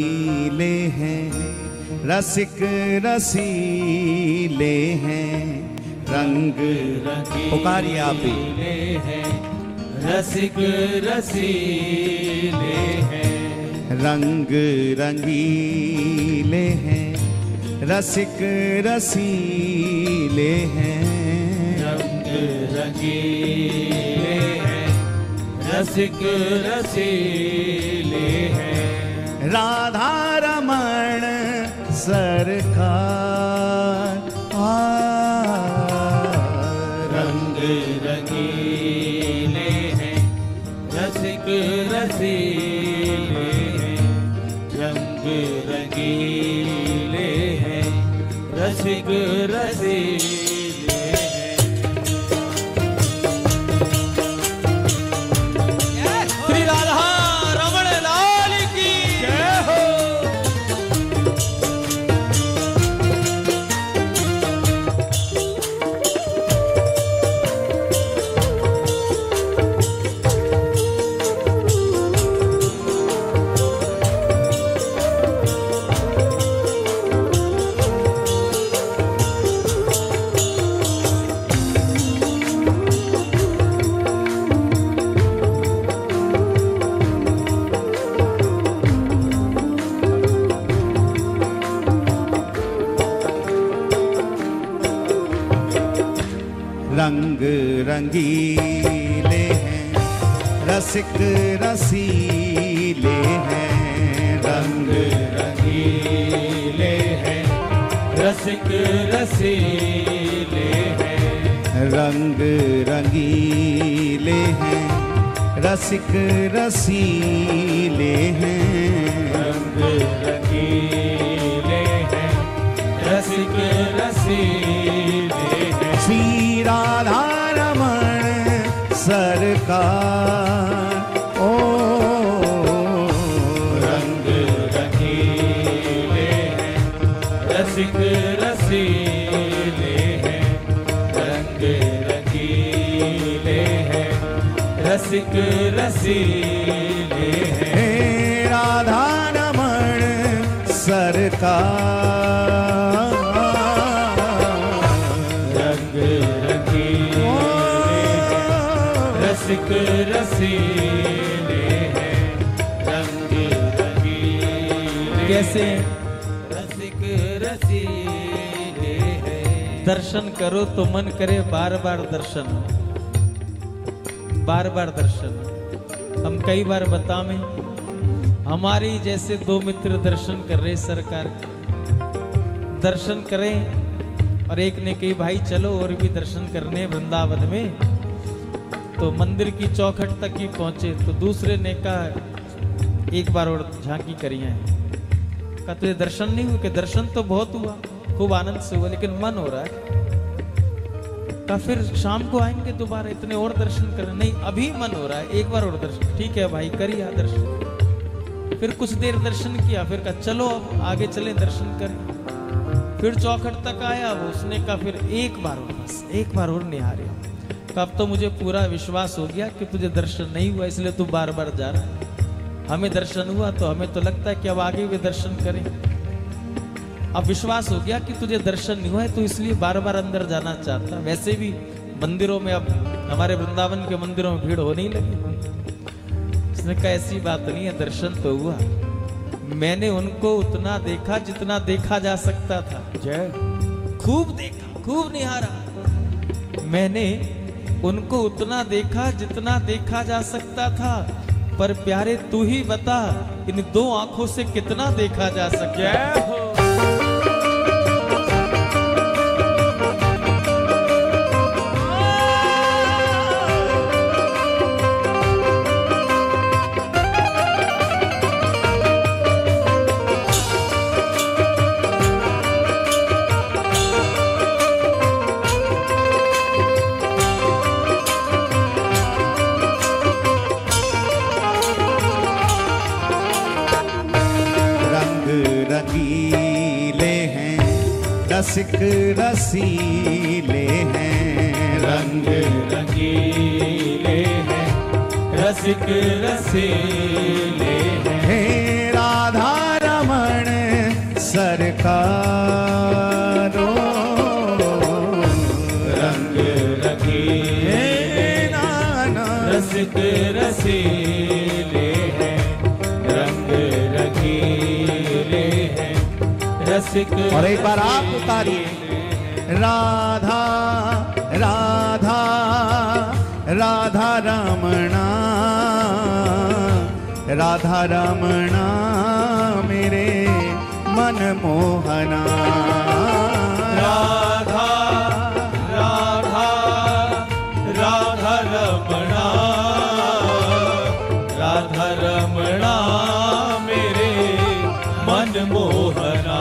रसीले हैं, रसिक रसीले हैं, रंग पुकारिए आप ही हैं, रसिक रसीले हैं, रंग रंगीले हैं, रसिक रसीले हैं, रंग रंगीले हैं, रसिक रसीले हैं, राधा रमण सरकार रंग रंगीले हैं, रसिक रसीले हैं, रंग रंगीले हैं, रसिक रसीले हैं। श्री राधा रमण लाल की जय हो। रंग रंगीले हैं, रसिक रसीले हैं, रंग रंगीले हैं, रसिक रसीले हैं, रंग रंगीले हैं, रसिक रसीले हैं, रंग रंगीले हैं, रसिक रसीले हैं। श्री राधा रमण सरकार ओ रंग रंगीले हैं, रसिक रसीले हैं, रंग रंगीले हैं, रसिक रसीले हैं। हे राधा रमण सरकार रंग रंगीले हैं, रसिक रसीले हैं, रंग रंगीले कैसे रसिक रसीले हैं। दर्शन करो तो मन करे बार बार दर्शन, बार बार दर्शन। हम कई बार बतावें, हमारे जैसे दो मित्र दर्शन कर रहे सरकार के, दर्शन करें और एक ने कही भाई चलो और भी दर्शन करने वृंदावन में, तो मंदिर की चौखट तक ही पहुंचे, तो दूसरे ने कहा एक बार और झांकी करिए। कहा तुझे दर्शन नहीं हुए? कि दर्शन तो बहुत हुआ, खूब आनंद से हुआ, लेकिन मन हो रहा है। कहा फिर शाम को आएंगे दोबारा, इतने और दर्शन करने? नहीं, अभी मन हो रहा है, एक बार और दर्शन। ठीक है भाई करिए दर्शन। फिर कुछ देर दर्शन किया, फिर कहा चलो अब आगे चले दर्शन करें। फिर चौखट तक आया वो, उसने कहा फिर एक बार और, बस एक बार और निहारे। अब तो मुझे पूरा विश्वास हो गया कि तुझे दर्शन नहीं हुआ, इसलिए तू बार बार जा रहा है। हमें दर्शन हुआ तो हमें तो लगता है कि अब आगे भी दर्शन करें। अब विश्वास हो गया कि तुझे दर्शन नहीं हुआ है, तो इसलिए बार बार अंदर जाना चाहता। वैसे भी मंदिरों में, अब हमारे वृंदावन के मंदिरों में भीड़ होने ही लगी। उसने कहा ऐसी बात नहीं है, दर्शन तो हुआ। मैंने उनको उतना देखा जितना देखा जा सकता था। जय। खूब देखा, खूब निहारा। मैंने उनको उतना देखा जितना देखा जा सकता था, पर प्यारे तू ही बता इन दो आंखों से कितना देखा जा सकता। जय हो। रंगीले हैं, रसिक रसीले हैं, रंग रंगीले हैं, रसिक रसीले हैं। हे राधा सरकारो रंग रंगीले नाना रसिक रसीले हैं, रंग रंगीले हैं, रसिक। और एक बार आप उतारिए, राधा राधा राधा रमणा, राधा रमणा मेरे मन मोहना। राधा राधा राधा रमणा, राधा रमणा मेरे मन मोहना।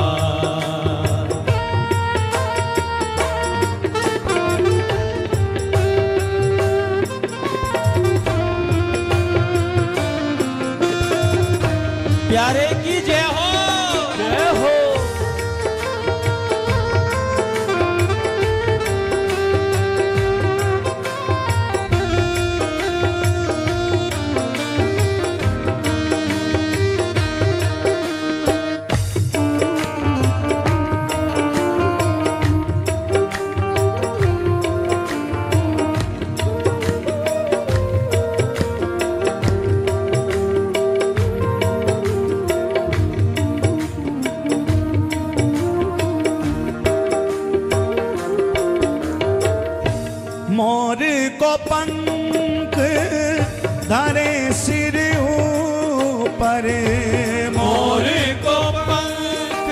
प्यारे की जय हो, जय हो। मोर को पंख धरे सिर ऊपर, मोर को पंख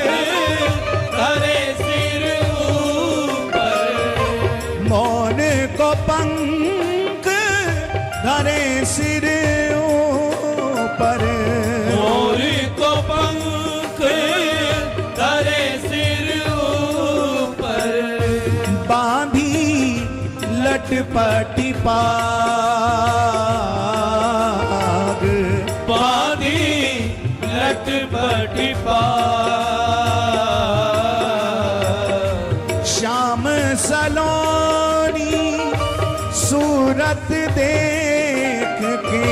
धरे सिर ऊपर, मोर को पंख धरे सिर ऊपर, मोर को पंख धरे सिर ऊपर, बांधी लटपटी पाग, बांधी लटपटी पाग, श्याम सलोनी सूरत देख के,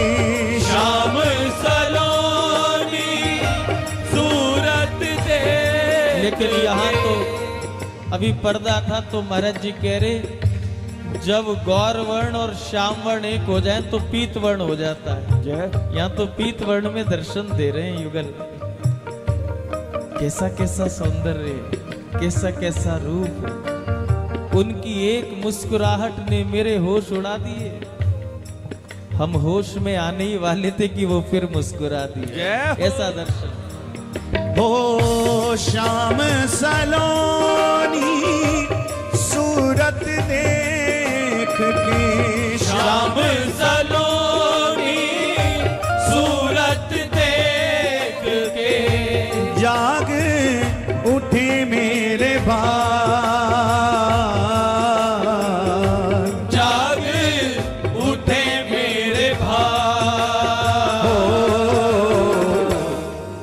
श्याम सलोनी सूरत दे। लेकिन यहाँ तो अभी पर्दा था तो महाराज जी कह रहे जब गौर वर्ण और श्याम वर्ण एक हो जाए तो पीत वर्ण हो जाता है। यहाँ तो पीत वर्ण में दर्शन दे रहे हैं युगल। कैसा कैसा सौंदर्य, कैसा कैसा रूप, उनकी एक मुस्कुराहट ने मेरे होश उड़ा दिए। हम होश में आने ही वाले थे कि वो फिर मुस्कुरा दिए। ऐसा दर्शन। हो श्याम सलोनी सूरत देख के, श्याम सलोनी सूरत देख के, जाग उठे मेरे भाई, जाग उठे मेरे भाई।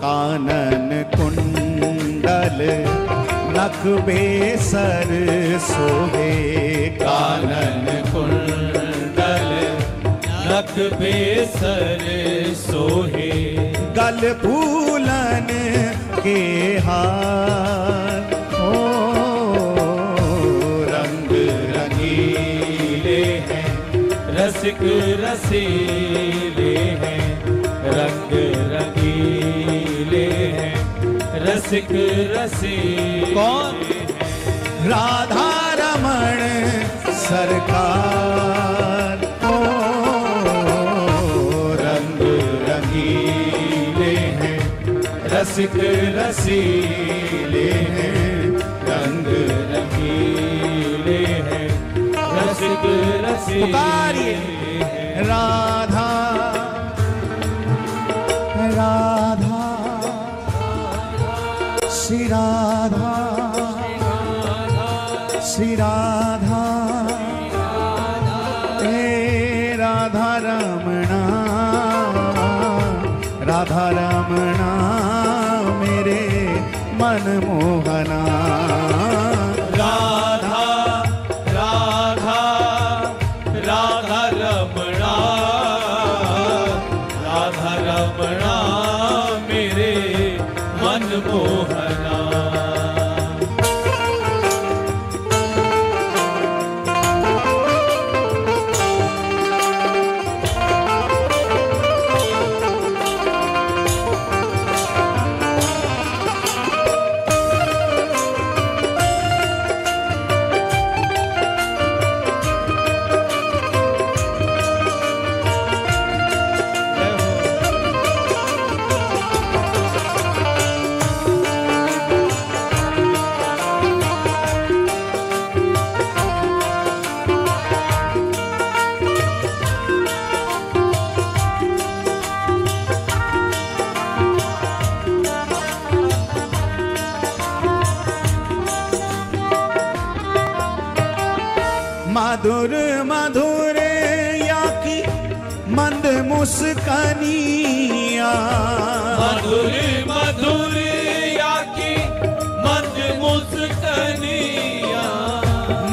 कानन कुंडल नख बेसर सोहे, कानन कुंडल नख बेसर सोहे, गल फूलन के हार, ओ रंग रंगीले हैं, रसिक रसीले हैं, रंग रंगीले हैं, रसिक रसीले। कौन? राधा रमण सरकार, ओ रंग रंगीले हैं, रसिक रसीले हैं, रंग रंगीले हैं, रसिक रसीले पुकारिए, हैं। राधा राधा श्री राधा श्री राधा, हे राधा रमणा, राधा रमणा मेरे मन मोहना। राधा राधा राधा रमणा, राधा रमणा मेरे मन मोहना। मधुर मधुर या की मंद मुस्कानिया, मधुर मधुर या की मंद मुस्कानिया,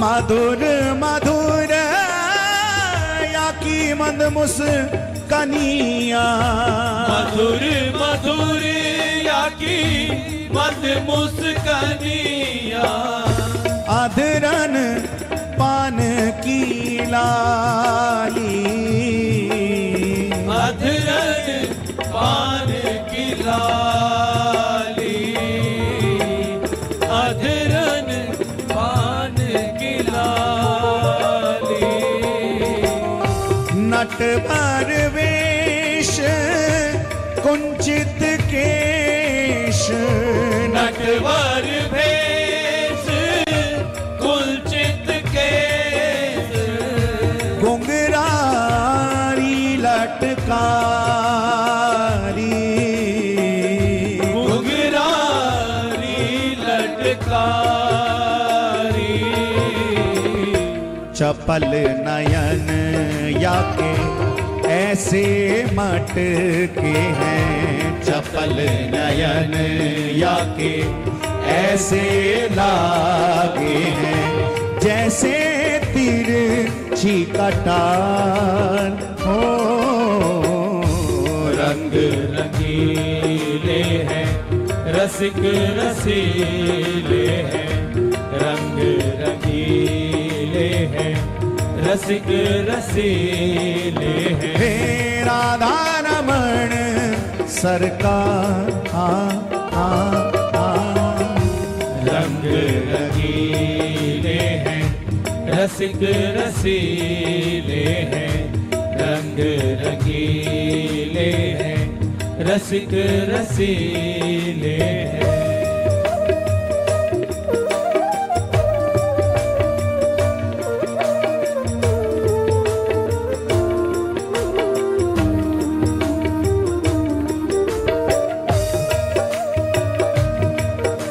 मधुर मधुर या की मंद मुस्कानिया, मधुर मधुर या की मंद मुस्कानिया, अधरन पान की लाली, अधरन पान की लाली, अधरन पान की लाली, नट भर वेश कुंचित केश, नटवर भेष कुलचित केस, घुंघरारी लटकारी, घुंघरारी लटकारी, चपल नयन या के ऐसे मटके हैं, चपल नयन या के ऐसे लागे हैं, जैसे तिरछी कटार हो। रंग रंगीले हैं रसिक रसीले हैं, रंग रंगीले हैं रसिक रसीले हैं, हे राधा रमण सरकार रंग रंगीले हैं रसिक रसीले हैं, रंग रंगीले हैं रसिक रसीले हैं।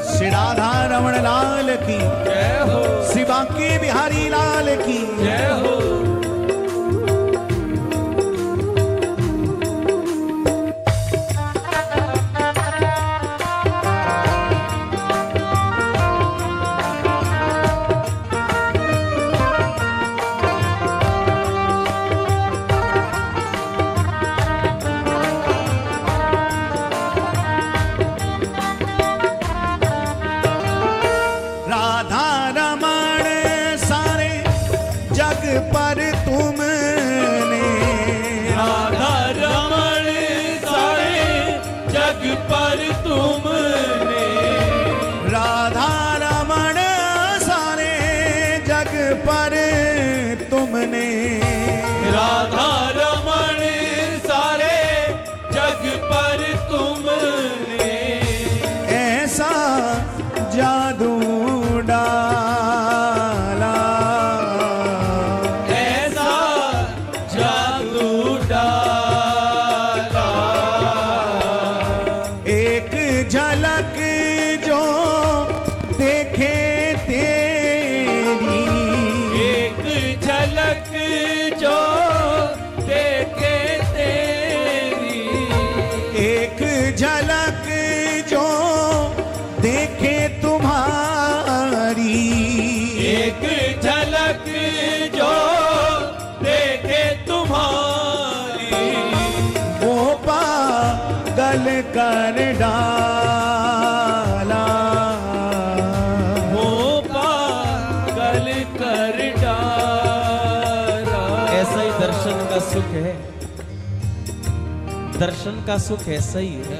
श्री राधा रमण लाल की जय हो, श्री बांके बिहारी लाल की जय हो। राधा रमण सारे जग पर तुमने, राधा रमण सारे जग पर तुमने, राधा रमण सारे जग पर तुमने, राधा रमण सारे जग पर तुमने, ऐसा जादू डाला, ऐसा जादू डाला, एक झलक जो देखे तेरी, एक झलक जो देखे तेरी, एक झलक जो देखे तुम्हारी, एक झलक जो देखे तुम्हारी, वो पागल कर डाला, वो पागल कर डाला। ऐसा ही दर्शन का सुख है, दर्शन का सुख ऐसा ही है।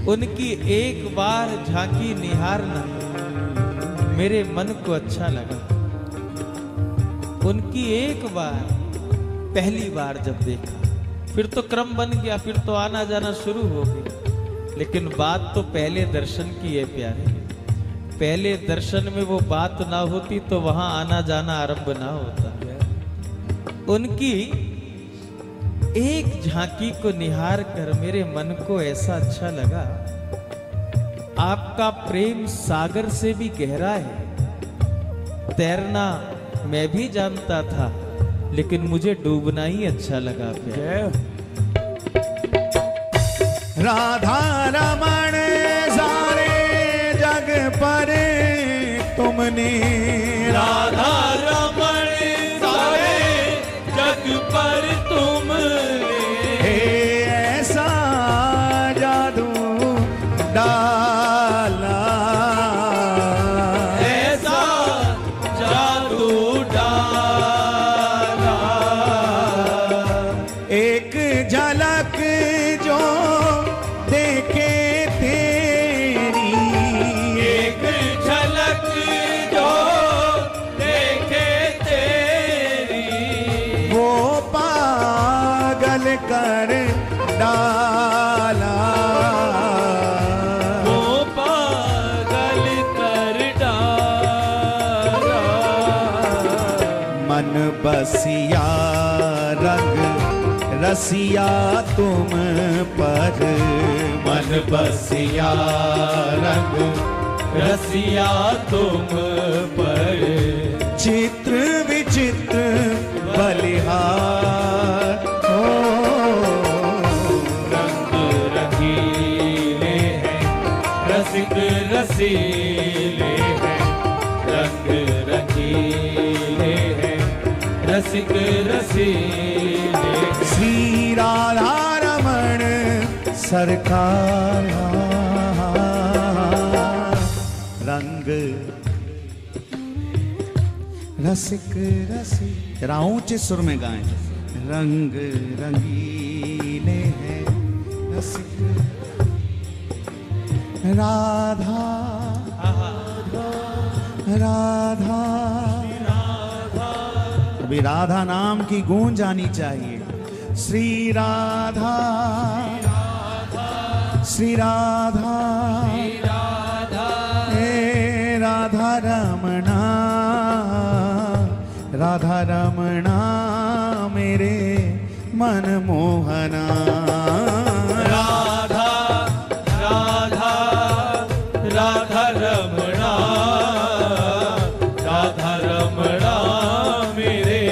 उनकी एक बार झांकी निहारना मेरे मन को अच्छा लगा। उनकी एक बार, पहली बार जब देखा, फिर तो क्रम बन गया, फिर तो आना जाना शुरू हो गया। लेकिन बात तो पहले दर्शन की है प्यारे। पहले दर्शन में वो बात ना होती तो वहां आना जाना आरंभ ना होता। उनकी एक झांकी को निहार कर मेरे मन को ऐसा अच्छा लगा। आपका प्रेम सागर से भी गहरा है, तैरना मैं भी जानता था, लेकिन मुझे डूबना ही अच्छा लगा प्यार। राधा रमण सारे जग पर तुमने, राधा रमण सारे जग पर तुमने ऐसा जादू डाला, ऐसा जादू डाला, एक झलक जो देखे तेरी, एक झलक जो देखे तेरी वो पागल कर डाला, वो पागल कर डाला। मन बसिया रंग रसिया तुम पर, मन बसिया रंग रसिया तुम पर, चित्र विचित्र बलिहार हो, रंग रंगीले हैं रसिक रसीले हैं, रंग रंगीले हैं रसिक रसीले हैं। श्री राधा रमण सरकार रंग रसिक रसी, जरा ऊंचे सुर में गाएं। रंग रंगीले हैं रसिक राधा राधा, अभी राधा नाम की गूंज आनी चाहिए। श्री राधा श्री राधा हे राधा रमणा, राधा रमणा मेरे मन मोहना, राधा राधा राधा रमणा, राधा रमणा मेरे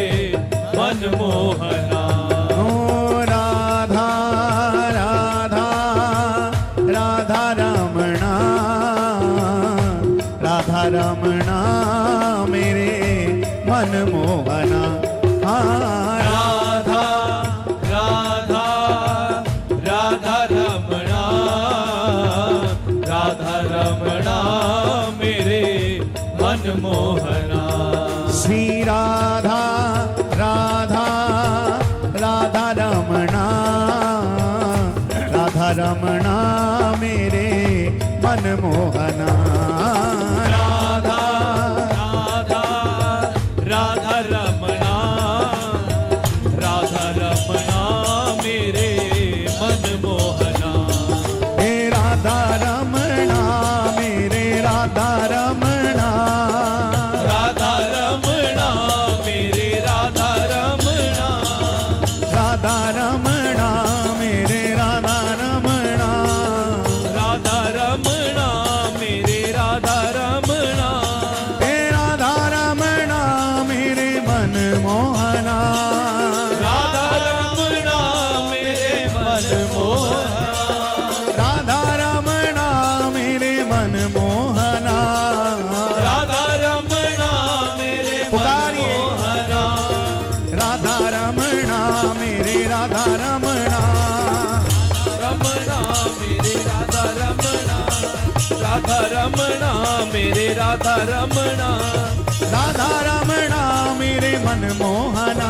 मन मोहना। ओ राधा राधा राधा रमणा, राधा रमणा मेरे मन मोहना, राधा राधा राधा रमणा, राधा रमणा मेरे मन मोहना। श्री राधा राधा राधा रमणा, राधा रमणा मेरे मन मोहना, राधा राधा राधा रमणा, राधा रमणा मेरे मन मोहना। हे राधा रमणा मेरे राधा रमणा, राधा रमणा मेरे राधा रमणा, राधा रमणा मेरे राधा रमणा, राधा रमणा मेरे राधा रमणा, हे राधा रमणा मेरे मन मोहना, राधा रमणा मेरे मन मोहना, राधा रमणा मेरे मन मोहना, राधा रमणा मेरे मन पुकारिए। मोहना, राधा रमणा मेरे राधा रमणा, रमणा मेरे राधा रमणा, राधा रमणा मेरे राधा रमणा, राधा रमणा मेरे मन मोहना,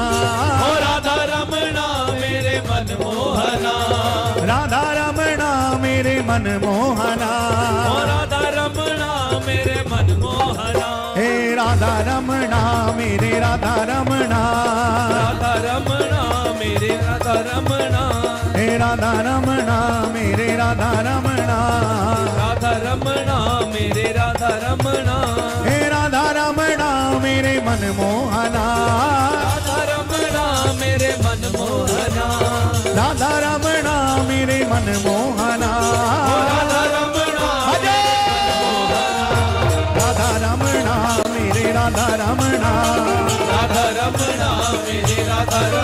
ओ राधा रमणा मेरे मन मोहना, राधा रमणा मेरे मन मोहना, ओ राधा रमणा मेरे मन मोहना, हे राधा रमणा मेरे राधा रमणा, राधा रमणा मेरे राधा रमणा, हे राधा रमणा मेरे राधा रमणा, राधा रमणा मेरे राधा रमणा, हे राधा रमणा मेरे मन मोहना, राधा रमणा मेरे मन मोहना, राधा रमणा मेरे मन मोहना, ओ राधा रमणा राधा रमणा मेरे राधा रमणा, राधा रमण